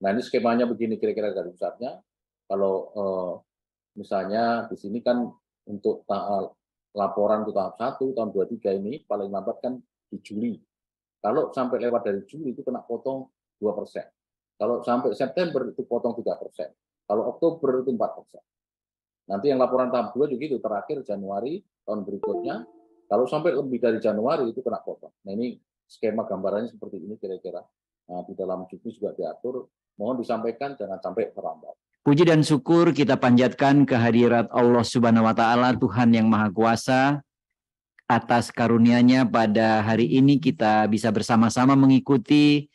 Nah, ini skemanya begini kira-kira dari pusatnya. Kalau misalnya di sini kan untuk laporan untuk tahap 1 tahun 23 ini paling lambat kan di Juli. Kalau sampai lewat dari Juli itu kena potong 2%. Kalau sampai September itu potong 3%. Kalau Oktober itu 4%. Nanti yang laporan tahap 2 juga itu terakhir Januari tahun berikutnya. Kalau sampai lebih dari Januari itu kena potong. Nah, ini skema gambarannya seperti ini kira-kira. Nah, di dalam juknis juga diatur. Mohon disampaikan jangan sampai terlambat. Puji dan syukur kita panjatkan kehadirat Allah Subhanahu wa taala, Tuhan yang Maha Kuasa, atas karunia-Nya pada hari ini kita bisa bersama-sama mengikuti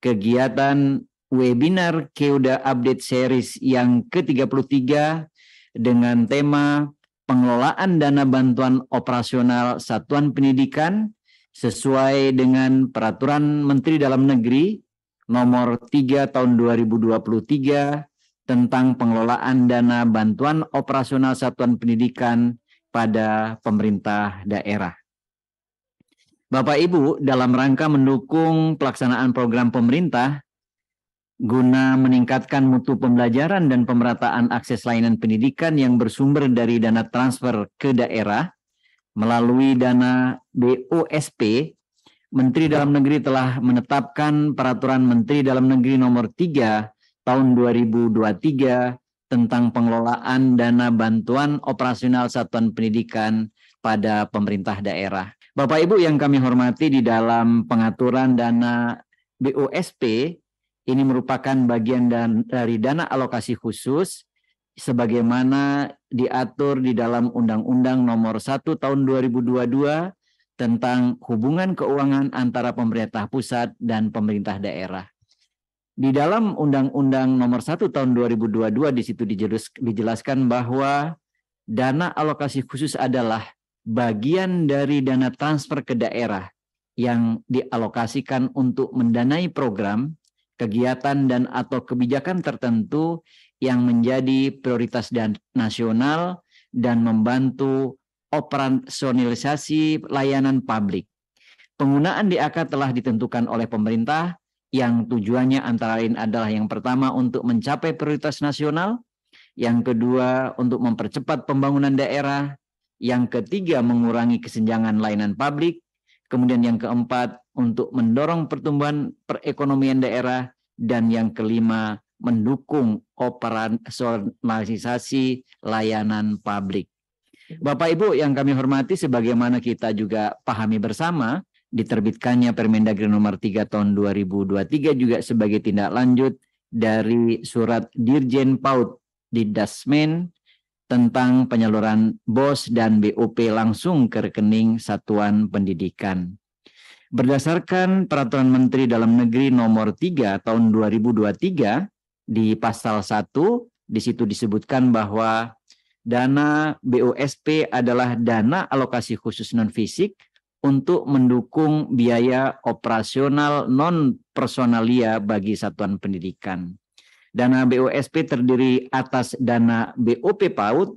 kegiatan webinar Keuda Update Series yang ke-33 dengan tema pengelolaan dana bantuan operasional satuan pendidikan sesuai dengan Peraturan Menteri Dalam Negeri nomor 3 tahun 2023 tentang pengelolaan dana bantuan operasional satuan pendidikan pada pemerintah daerah. Bapak Ibu, dalam rangka mendukung pelaksanaan program pemerintah guna meningkatkan mutu pembelajaran dan pemerataan akses layanan pendidikan yang bersumber dari dana transfer ke daerah melalui dana BOSP, Menteri Dalam Negeri telah menetapkan Peraturan Menteri Dalam Negeri nomor 3 tahun 2023 tentang pengelolaan dana bantuan operasional satuan pendidikan pada pemerintah daerah. Bapak Ibu yang kami hormati, di dalam pengaturan dana BOSP ini merupakan bagian dari dana alokasi khusus sebagaimana diatur di dalam Undang-Undang nomor 1 tahun 2022 tentang hubungan keuangan antara pemerintah pusat dan pemerintah daerah. Di dalam Undang-Undang nomor 1 tahun 2022 di situ dijelaskan bahwa dana alokasi khusus adalah bagian dari dana transfer ke daerah yang dialokasikan untuk mendanai program, kegiatan dan atau kebijakan tertentu yang menjadi prioritas dan nasional dan membantu operasionalisasi layanan publik. Penggunaan DAK telah ditentukan oleh pemerintah yang tujuannya antara lain adalah yang pertama untuk mencapai prioritas nasional, yang kedua untuk mempercepat pembangunan daerah, yang ketiga mengurangi kesenjangan layanan publik, kemudian yang keempat untuk mendorong pertumbuhan perekonomian daerah, dan yang kelima mendukung operasionalisasi layanan publik. Bapak Ibu yang kami hormati, sebagaimana kita juga pahami bersama, diterbitkannya Permendagri nomor 3 tahun 2023 juga sebagai tindak lanjut dari surat Dirjen PAUD Didasmen tentang penyaluran BOS dan BOP langsung ke rekening satuan pendidikan. Berdasarkan Peraturan Menteri Dalam Negeri nomor 3 tahun 2023 di pasal 1, di situ disebutkan bahwa dana BOSP adalah dana alokasi khusus non-fisik untuk mendukung biaya operasional non-personalia bagi satuan pendidikan. Dana BOSP terdiri atas dana BOP PAUD,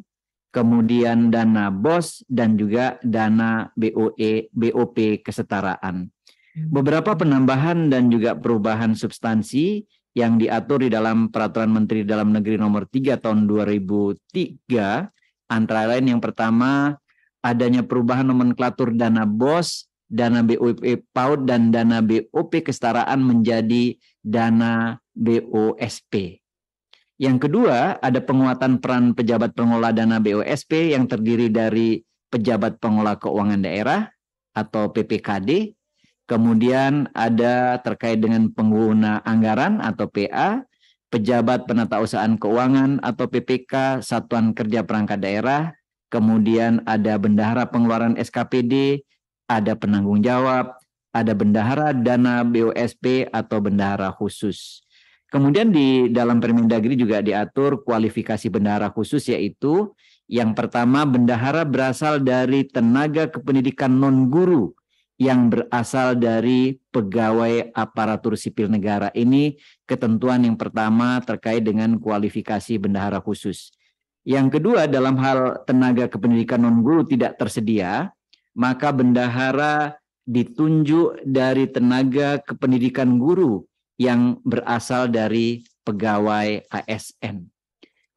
kemudian dana BOS, dan juga dana BOP kesetaraan. Beberapa penambahan dan juga perubahan substansi yang diatur di dalam Peraturan Menteri Dalam Negeri nomor 3 tahun 2003, antara lain yang pertama, adanya perubahan nomenklatur dana BOS, dana BOP PAUD, dan dana BOP kesetaraan menjadi dana BOSP. Yang kedua, ada penguatan peran pejabat pengelola dana BOSP yang terdiri dari pejabat pengelola keuangan daerah atau PPKD, kemudian ada terkait dengan pengguna anggaran atau PA, pejabat penatausahaan keuangan atau PPK, satuan kerja perangkat daerah, kemudian ada bendahara pengeluaran SKPD, ada penanggung jawab, ada bendahara dana BOSP atau bendahara khusus. Kemudian di dalam Permendagri juga diatur kualifikasi bendahara khusus, yaitu yang pertama, bendahara berasal dari tenaga kependidikan non-guru yang berasal dari pegawai aparatur sipil negara. Ini ketentuan yang pertama terkait dengan kualifikasi bendahara khusus. Yang kedua, dalam hal tenaga kependidikan non-guru tidak tersedia, maka bendahara ditunjuk dari tenaga kependidikan guru yang berasal dari pegawai ASN.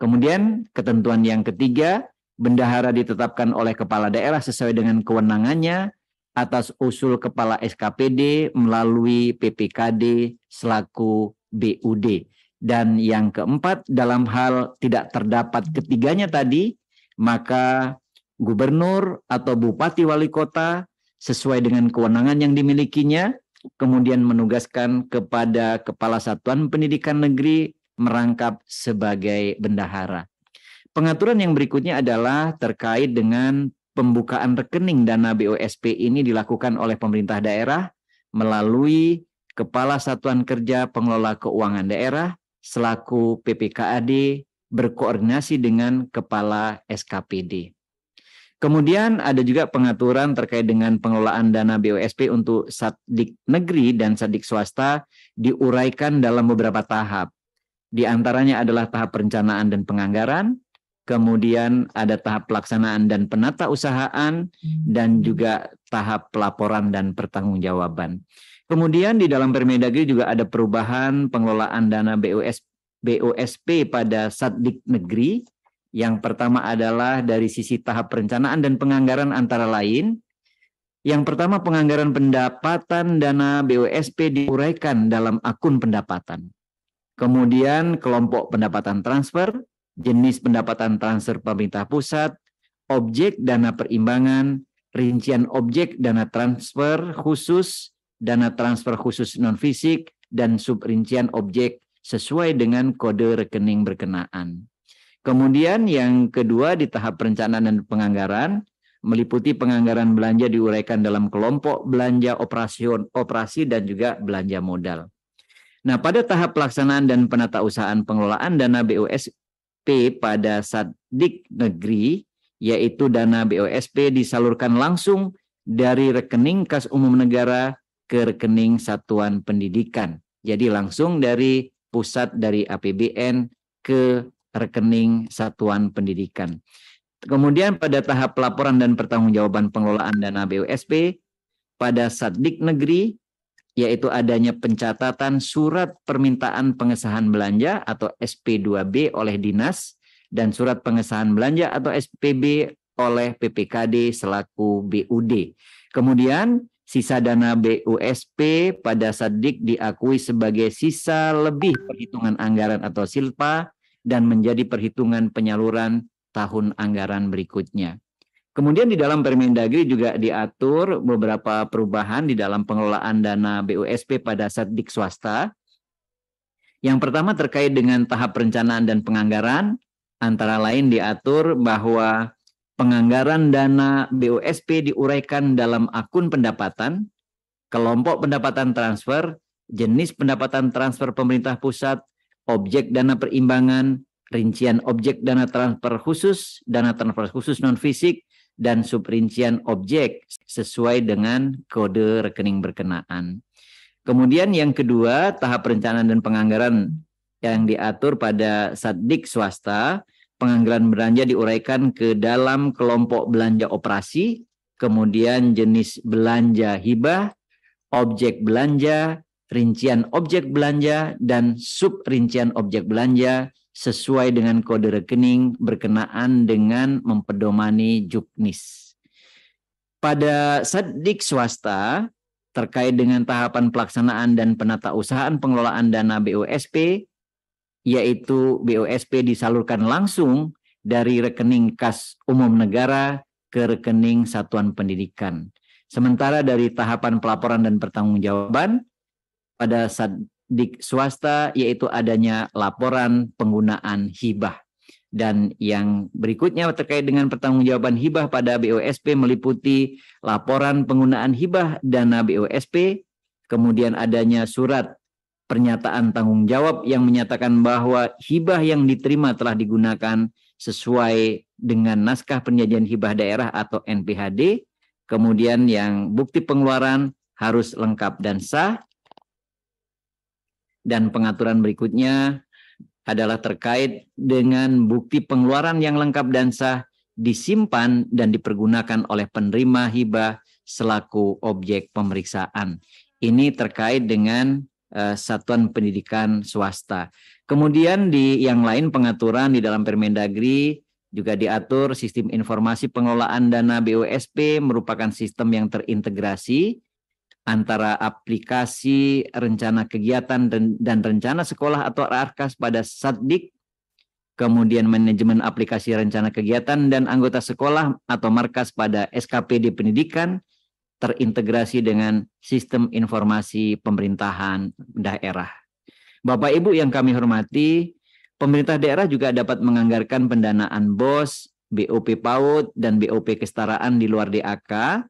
Kemudian ketentuan yang ketiga, bendahara ditetapkan oleh kepala daerah sesuai dengan kewenangannya atas usul kepala SKPD melalui PPKD selaku BUD. Dan yang keempat, dalam hal tidak terdapat ketiganya tadi, maka gubernur atau bupati wali kota sesuai dengan kewenangan yang dimilikinya, kemudian menugaskan kepada kepala satuan pendidikan negeri merangkap sebagai bendahara. Pengaturan yang berikutnya adalah terkait dengan pembukaan rekening dana BOSP ini dilakukan oleh pemerintah daerah melalui Kepala Satuan Kerja Pengelola Keuangan Daerah selaku PPKAD berkoordinasi dengan Kepala SKPD. Kemudian ada juga pengaturan terkait dengan pengelolaan dana BOSP untuk Satdik negeri dan Satdik swasta diuraikan dalam beberapa tahap. Di antaranya adalah tahap perencanaan dan penganggaran, kemudian ada tahap pelaksanaan dan penatausahaan, dan juga tahap pelaporan dan pertanggungjawaban. Kemudian di dalam Permendagri juga ada perubahan pengelolaan dana BOSP pada Satdik negeri. Yang pertama adalah dari sisi tahap perencanaan dan penganggaran antara lain. Yang pertama, penganggaran pendapatan dana BOSP diuraikan dalam akun pendapatan. Kemudian kelompok pendapatan transfer, jenis pendapatan transfer pemerintah pusat, objek dana perimbangan, rincian objek dana transfer khusus non-fisik, dan subrincian objek sesuai dengan kode rekening berkenaan. Kemudian yang kedua di tahap perencanaan dan penganggaran, meliputi penganggaran belanja diuraikan dalam kelompok belanja operasi dan juga belanja modal. Nah, pada tahap pelaksanaan dan penatausahaan pengelolaan dana BOSP pada Satdik negeri, yaitu dana BOSP disalurkan langsung dari rekening kas umum negara ke rekening satuan pendidikan. Jadi langsung dari pusat, dari APBN ke rekening satuan pendidikan. Kemudian pada tahap pelaporan dan pertanggungjawaban pengelolaan dana BOSP pada Satdik negeri, yaitu adanya pencatatan surat permintaan pengesahan belanja atau SP2B oleh dinas dan surat pengesahan belanja atau SPB oleh PPKD selaku BUD. Kemudian sisa dana BUSP pada Satdik diakui sebagai sisa lebih perhitungan anggaran atau silpa dan menjadi perhitungan penyaluran tahun anggaran berikutnya. Kemudian di dalam Permendagri juga diatur beberapa perubahan di dalam pengelolaan dana BUSP pada Satdik swasta. Yang pertama terkait dengan tahap perencanaan dan penganggaran, antara lain diatur bahwa penganggaran dana BUSP diuraikan dalam akun pendapatan, kelompok pendapatan transfer, jenis pendapatan transfer pemerintah pusat, objek dana perimbangan, rincian objek dana transfer khusus non-fisik, dan subrincian objek sesuai dengan kode rekening berkenaan. Kemudian yang kedua, tahap perencanaan dan penganggaran yang diatur pada Satdik swasta, penganggaran belanja diuraikan ke dalam kelompok belanja operasi, kemudian jenis belanja hibah, objek belanja, rincian objek belanja, dan subrincian objek belanja sesuai dengan kode rekening berkenaan dengan mempedomani Juknis. Pada Satdik swasta, terkait dengan tahapan pelaksanaan dan penatausahaan pengelolaan dana BOSP, yaitu BOSP disalurkan langsung dari rekening kas umum negara ke rekening satuan pendidikan. Sementara dari tahapan pelaporan dan pertanggungjawaban pada Satdik swasta, yaitu adanya laporan penggunaan hibah. Dan yang berikutnya terkait dengan pertanggungjawaban hibah pada BOSP meliputi laporan penggunaan hibah dana BOSP, kemudian adanya surat pernyataan tanggung jawab yang menyatakan bahwa hibah yang diterima telah digunakan sesuai dengan naskah penyajian hibah daerah atau NPHD, kemudian yang bukti pengeluaran harus lengkap dan sah. Dan pengaturan berikutnya adalah terkait dengan bukti pengeluaran yang lengkap dan sah disimpan dan dipergunakan oleh penerima hibah selaku objek pemeriksaan. Ini terkait dengan satuan pendidikan swasta. Kemudian di yang lain pengaturan di dalam Permendagri juga diatur sistem informasi pengelolaan dana BUSP merupakan sistem yang terintegrasi antara aplikasi rencana kegiatan dan rencana sekolah atau RARKAS pada Satdik, kemudian manajemen aplikasi rencana kegiatan dan anggota sekolah atau markas pada SKPD pendidikan, terintegrasi dengan sistem informasi pemerintahan daerah. Bapak Ibu yang kami hormati, pemerintah daerah juga dapat menganggarkan pendanaan BOS, BOP PAUD, dan BOP kesetaraan di luar DAK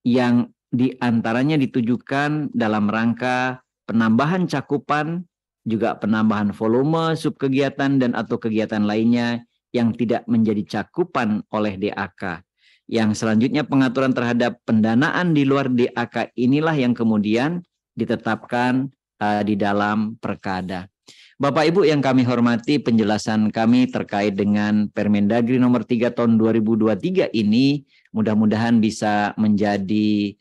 yang diantaranya ditujukan dalam rangka penambahan cakupan, juga penambahan volume subkegiatan dan atau kegiatan lainnya yang tidak menjadi cakupan oleh DAK. Yang selanjutnya pengaturan terhadap pendanaan di luar DAK inilah yang kemudian ditetapkan di dalam Perkada. Bapak Ibu yang kami hormati, penjelasan kami terkait dengan Permendagri nomor 3 tahun 2023 ini mudah-mudahan bisa menjadi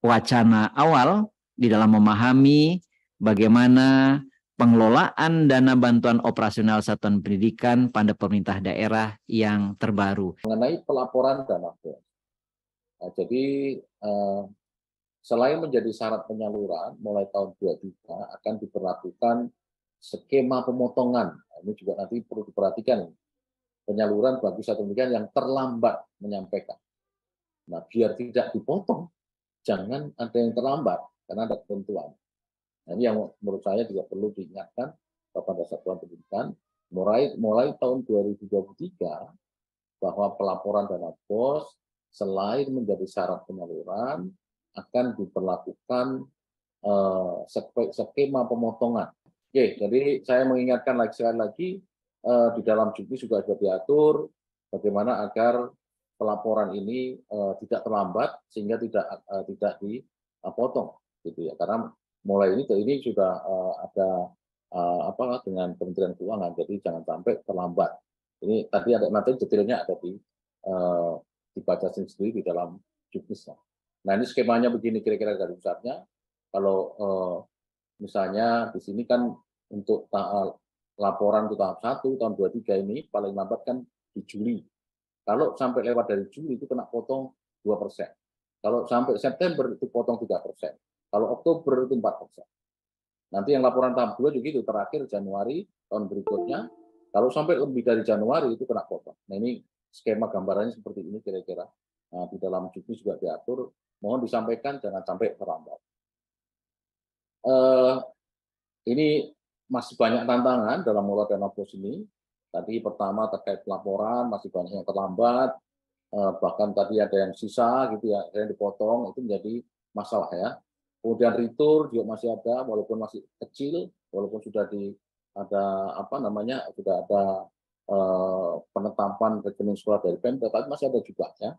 wacana awal di dalam memahami bagaimana pengelolaan dana bantuan operasional satuan pendidikan pada pemerintah daerah yang terbaru. Mengenai pelaporan dana BOS. Jadi selain menjadi syarat penyaluran, mulai tahun 2023 akan diberlakukan skema pemotongan. Ini juga nanti perlu diperhatikan. Penyaluran bagi satuan pendidikan yang terlambat menyampaikan. Nah, biar tidak dipotong, jangan ada yang terlambat, karena ada ketentuan. Nah, ini yang menurut saya juga perlu diingatkan kepada satuan pendidikan mulai tahun 2023 bahwa pelaporan dana BOS selain menjadi syarat penyaluran akan diberlakukan skema pemotongan. Oke, jadi saya mengingatkan sekali lagi di dalam juknis juga sudah diatur bagaimana agar pelaporan ini tidak terlambat sehingga tidak dipotong gitu ya, karena mulai ini sudah ada dengan Kementerian Keuangan, jadi jangan sampai terlambat. Ini tadi ada nanti detailnya ada dibaca sendiri di dalam juknisnya. Nah, ini skemanya begini kira-kira garis besarnya. Kalau misalnya di sini kan untuk laporan untuk tahap 1 tahun 23 ini paling lambat kan di Juli. Kalau sampai lewat dari Juli itu kena potong 2%. Kalau sampai September itu potong 3%. Kalau Oktober itu 4%. Nanti yang laporan tahap 2 juga itu terakhir Januari tahun berikutnya. Kalau sampai lebih dari Januari itu kena potong. Nah, ini skema gambarannya seperti ini kira-kira. Nah, di dalam juknis juga diatur. Mohon disampaikan jangan sampai terlambat. Ini masih banyak tantangan dalam mengelola dana BOS ini. Tadi pertama terkait pelaporan masih banyak yang terlambat. Bahkan tadi ada yang sisa gitu ya, yang dipotong, itu menjadi masalah ya. Kemudian retur juga masih ada, walaupun masih kecil, walaupun sudah sudah ada penetapan rekening sekolah dari Pemda, tapi masih ada juga ya.